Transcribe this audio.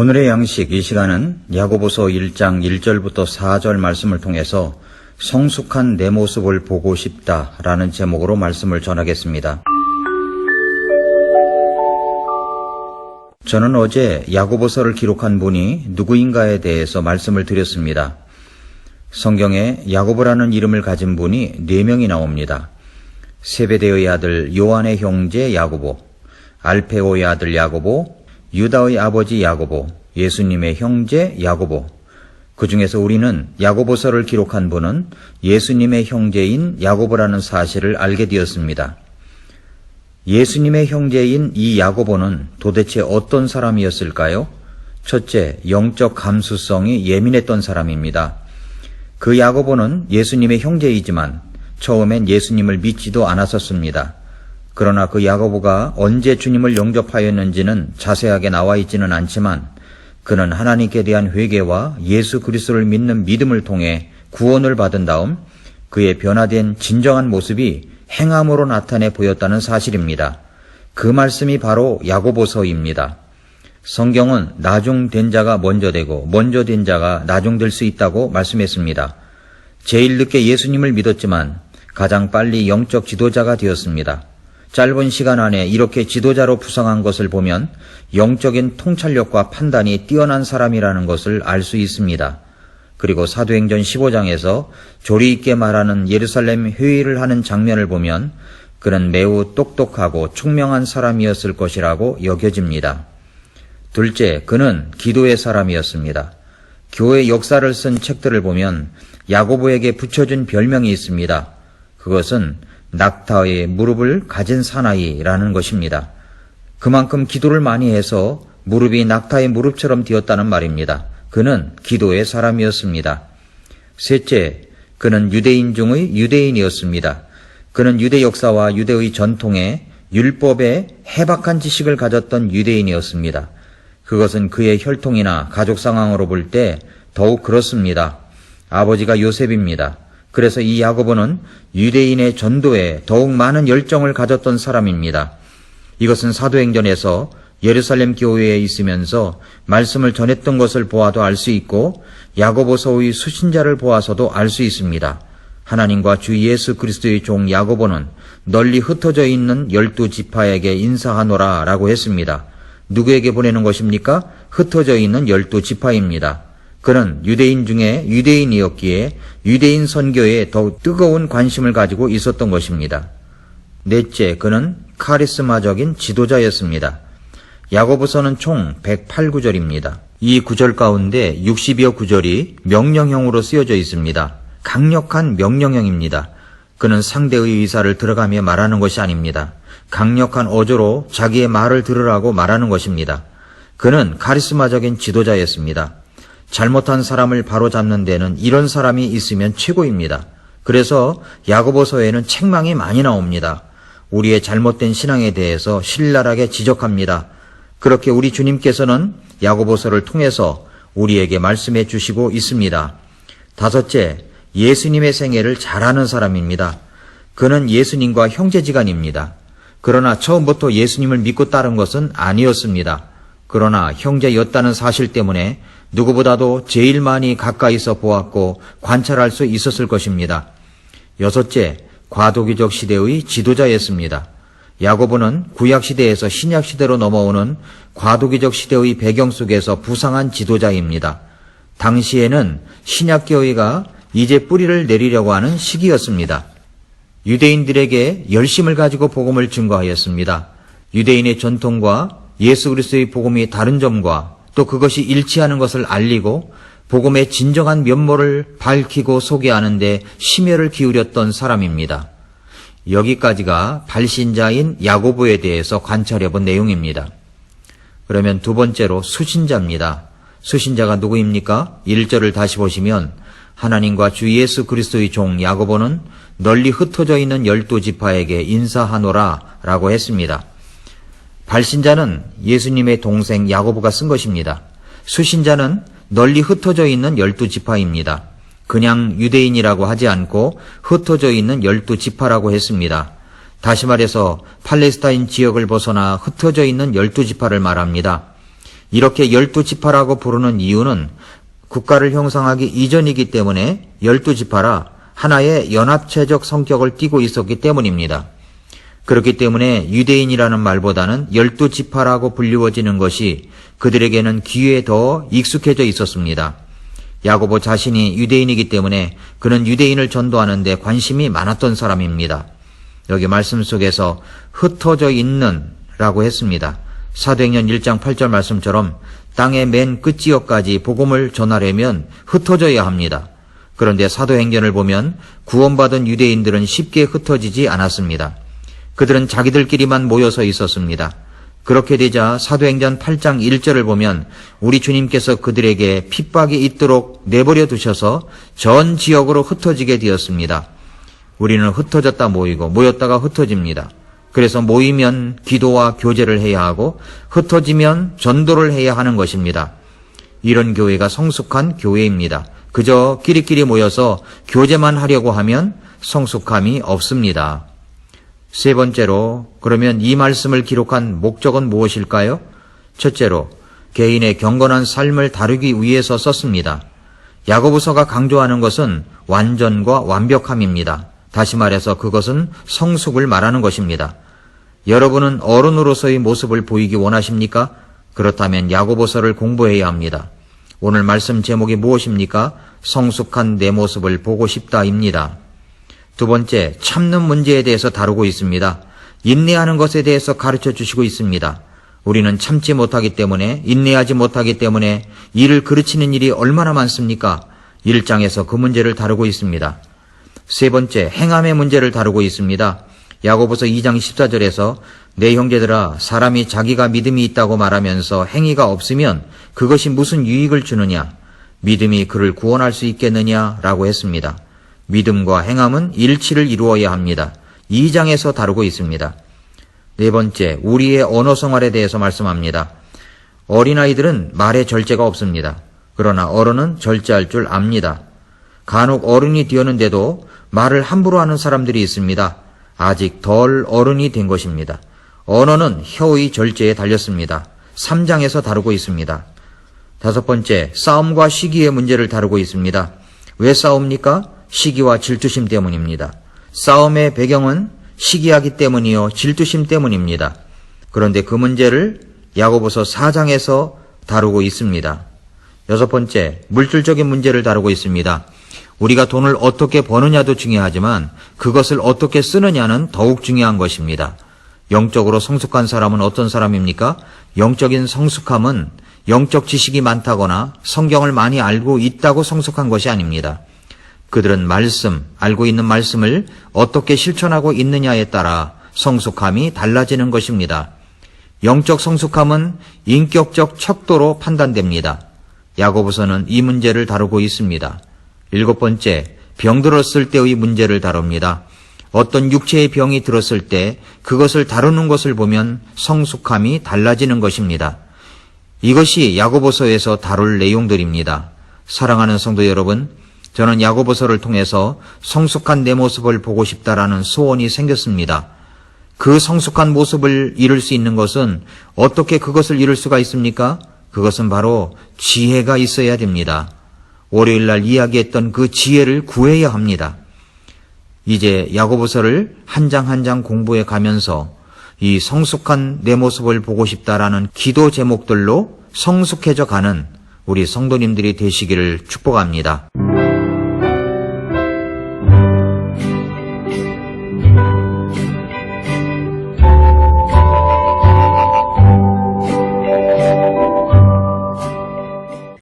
오늘의 양식 이 시간은 야고보서 1장 1절부터 4절 말씀을 통해서 성숙한 내 모습을 보고 싶다라는 제목으로 말씀을 전하겠습니다. 저는 어제 야고보서를 기록한 분이 누구인가에 대해서 말씀을 드렸습니다. 성경에 야고보라는 이름을 가진 분이 4명이 나옵니다. 세베대의 아들 요한의 형제 야고보, 알페오의 아들 야고보, 유다의 아버지 야고보, 예수님의 형제 야고보. 그 중에서 우리는 야고보서를 기록한 분은 예수님의 형제인 야고보라는 사실을 알게 되었습니다. 예수님의 형제인 이 야고보는 도대체 어떤 사람이었을까요? 첫째, 영적 감수성이 예민했던 사람입니다. 그 야고보는 예수님의 형제이지만 처음엔 예수님을 믿지도 않았었습니다. 그러나 그 야고보가 언제 주님을 영접하였는지는 자세하게 나와 있지는 않지만 그는 하나님께 대한 회개와 예수 그리스도를 믿는 믿음을 통해 구원을 받은 다음 그의 변화된 진정한 모습이 행함으로 나타내 보였다는 사실입니다. 그 말씀이 바로 야고보서입니다. 성경은 나중된 자가 먼저 되고 먼저 된 자가 나중될 수 있다고 말씀했습니다. 제일 늦게 예수님을 믿었지만 가장 빨리 영적 지도자가 되었습니다. 짧은 시간 안에 이렇게 지도자로 부상한 것을 보면 영적인 통찰력과 판단이 뛰어난 사람이라는 것을 알 수 있습니다. 그리고 사도행전 15장에서 조리 있게 말하는 예루살렘 회의를 하는 장면을 보면 그는 매우 똑똑하고 총명한 사람이었을 것이라고 여겨집니다. 둘째, 그는 기도의 사람이었습니다. 교회 역사를 쓴 책들을 보면 야고보에게 붙여준 별명이 있습니다. 그것은 낙타의 무릎을 가진 사나이라는 것입니다. 그만큼 기도를 많이 해서 무릎이 낙타의 무릎처럼 되었다는 말입니다. 그는 기도의 사람이었습니다. 셋째, 그는 유대인 중의 유대인이었습니다. 그는 유대 역사와 유대의 전통에 율법에 해박한 지식을 가졌던 유대인이었습니다. 그것은 그의 혈통이나 가족 상황으로 볼 때 더욱 그렇습니다. 아버지가 요셉입니다. 그래서 이 야고보는 유대인의 전도에 더욱 많은 열정을 가졌던 사람입니다. 이것은 사도행전에서 예루살렘 교회에 있으면서 말씀을 전했던 것을 보아도 알 수 있고 야고보서의 수신자를 보아서도 알 수 있습니다. 하나님과 주 예수 그리스도의 종 야고보는 널리 흩어져 있는 12지파에게 인사하노라 라고 했습니다. 누구에게 보내는 것입니까? 흩어져 있는 12지파입니다. 그는 유대인 중에 유대인이었기에 유대인 선교에 더욱 뜨거운 관심을 가지고 있었던 것입니다. 넷째, 그는 카리스마적인 지도자였습니다. 야고보서는 총 108구절입니다. 이 구절 가운데 60여 구절이 명령형으로 쓰여져 있습니다. 강력한 명령형입니다. 그는 상대의 의사를 들어가며 말하는 것이 아닙니다. 강력한 어조로 자기의 말을 들으라고 말하는 것입니다. 그는 카리스마적인 지도자였습니다. 잘못한 사람을 바로잡는 데는 이런 사람이 있으면 최고입니다. 그래서 야고보서에는 책망이 많이 나옵니다. 우리의 잘못된 신앙에 대해서 신랄하게 지적합니다. 그렇게 우리 주님께서는 야고보서를 통해서 우리에게 말씀해 주시고 있습니다. 다섯째, 예수님의 생애를 잘 아는 사람입니다. 그는 예수님과 형제지간입니다. 그러나 처음부터 예수님을 믿고 따른 것은 아니었습니다. 그러나 형제였다는 사실 때문에 누구보다도 제일 많이 가까이서 보았고 관찰할 수 있었을 것입니다. 여섯째, 과도기적 시대의 지도자였습니다. 야고보는 구약시대에서 신약시대로 넘어오는 과도기적 시대의 배경 속에서 부상한 지도자입니다. 당시에는 신약교회가 이제 뿌리를 내리려고 하는 시기였습니다. 유대인들에게 열심을 가지고 복음을 증거하였습니다. 유대인의 전통과 예수 그리스도의 복음이 다른 점과 또 그것이 일치하는 것을 알리고 복음의 진정한 면모를 밝히고 소개하는 데 심혈을 기울였던 사람입니다. 여기까지가 발신자인 야고보에 대해서 관찰해 본 내용입니다. 그러면 두 번째로 수신자입니다. 수신자가 누구입니까? 1절을 다시 보시면 하나님과 주 예수 그리스도의 종 야고보는 널리 흩어져 있는 12지파에게 인사하노라 라고 했습니다. 발신자는 예수님의 동생 야고보가 쓴 것입니다. 수신자는 널리 흩어져 있는 12지파입니다. 그냥 유대인이라고 하지 않고 흩어져 있는 12지파라고 했습니다. 다시 말해서 팔레스타인 지역을 벗어나 흩어져 있는 12지파를 말합니다. 이렇게 12지파라고 부르는 이유는 국가를 형성하기 이전이기 때문에 12지파라 하나의 연합체적 성격을 띠고 있었기 때문입니다. 그렇기 때문에 유대인이라는 말보다는 12지파라고 불리워지는 것이 그들에게는 귀에 더 익숙해져 있었습니다. 야고보 자신이 유대인이기 때문에 그는 유대인을 전도하는 데 관심이 많았던 사람입니다. 여기 말씀 속에서 흩어져 있는 라고 했습니다. 사도행전 1장 8절 말씀처럼 땅의 맨 끝지역까지 복음을 전하려면 흩어져야 합니다. 그런데 사도행전을 보면 구원받은 유대인들은 쉽게 흩어지지 않았습니다. 그들은 자기들끼리만 모여서 있었습니다. 그렇게 되자 사도행전 8장 1절을 보면 우리 주님께서 그들에게 핍박이 있도록 내버려 두셔서 전 지역으로 흩어지게 되었습니다. 우리는 흩어졌다 모이고 모였다가 흩어집니다. 그래서 모이면 기도와 교제를 해야 하고 흩어지면 전도를 해야 하는 것입니다. 이런 교회가 성숙한 교회입니다. 그저 끼리끼리 모여서 교제만 하려고 하면 성숙함이 없습니다. 세 번째로, 그러면 이 말씀을 기록한 목적은 무엇일까요? 첫째로, 개인의 경건한 삶을 다루기 위해서 썼습니다. 야고보서가 강조하는 것은 완전과 완벽함입니다. 다시 말해서 그것은 성숙을 말하는 것입니다. 여러분은 어른으로서의 모습을 보이기 원하십니까? 그렇다면 야고보서를 공부해야 합니다. 오늘 말씀 제목이 무엇입니까? 성숙한 내 모습을 보고 싶다입니다. 두 번째, 참는 문제에 대해서 다루고 있습니다. 인내하는 것에 대해서 가르쳐 주시고 있습니다. 우리는 참지 못하기 때문에, 인내하지 못하기 때문에 일을 그르치는 일이 얼마나 많습니까? 1장에서 그 문제를 다루고 있습니다. 세 번째, 행함의 문제를 다루고 있습니다. 야고보서 2장 14절에서 내 형제들아, 사람이 자기가 믿음이 있다고 말하면서 행위가 없으면 그것이 무슨 유익을 주느냐? 믿음이 그를 구원할 수 있겠느냐라고 했습니다. 믿음과 행함은 일치를 이루어야 합니다. 2장에서 다루고 있습니다. 네 번째, 우리의 언어 생활에 대해서 말씀합니다. 어린아이들은 말에 절제가 없습니다. 그러나 어른은 절제할 줄 압니다. 간혹 어른이 되었는데도 말을 함부로 하는 사람들이 있습니다. 아직 덜 어른이 된 것입니다. 언어는 혀의 절제에 달렸습니다. 3장에서 다루고 있습니다. 다섯 번째, 싸움과 시기의 문제를 다루고 있습니다. 왜 싸웁니까? 시기와 질투심 때문입니다. 싸움의 배경은 시기하기 때문이요, 질투심 때문입니다. 그런데 그 문제를 야고보서 4장에서 다루고 있습니다. 여섯 번째, 물질적인 문제를 다루고 있습니다. 우리가 돈을 어떻게 버느냐도 중요하지만 그것을 어떻게 쓰느냐는 더욱 중요한 것입니다. 영적으로 성숙한 사람은 어떤 사람입니까? 영적인 성숙함은 영적 지식이 많다거나 성경을 많이 알고 있다고 성숙한 것이 아닙니다. 그들은 알고 있는 말씀을 어떻게 실천하고 있느냐에 따라 성숙함이 달라지는 것입니다. 영적 성숙함은 인격적 척도로 판단됩니다. 야고보서는 이 문제를 다루고 있습니다. 일곱 번째, 병들었을 때의 문제를 다룹니다. 어떤 육체의 병이 들었을 때 그것을 다루는 것을 보면 성숙함이 달라지는 것입니다. 이것이 야고보서에서 다룰 내용들입니다. 사랑하는 성도 여러분, 저는 야고보서를 통해서 성숙한 내 모습을 보고 싶다라는 소원이 생겼습니다. 그 성숙한 모습을 이룰 수 있는 것은 어떻게 그것을 이룰 수가 있습니까? 그것은 바로 지혜가 있어야 됩니다. 월요일 날 이야기했던 그 지혜를 구해야 합니다. 이제 야고보서를 한 장 한 장 공부해 가면서 이 성숙한 내 모습을 보고 싶다라는 기도 제목들로 성숙해져 가는 우리 성도님들이 되시기를 축복합니다.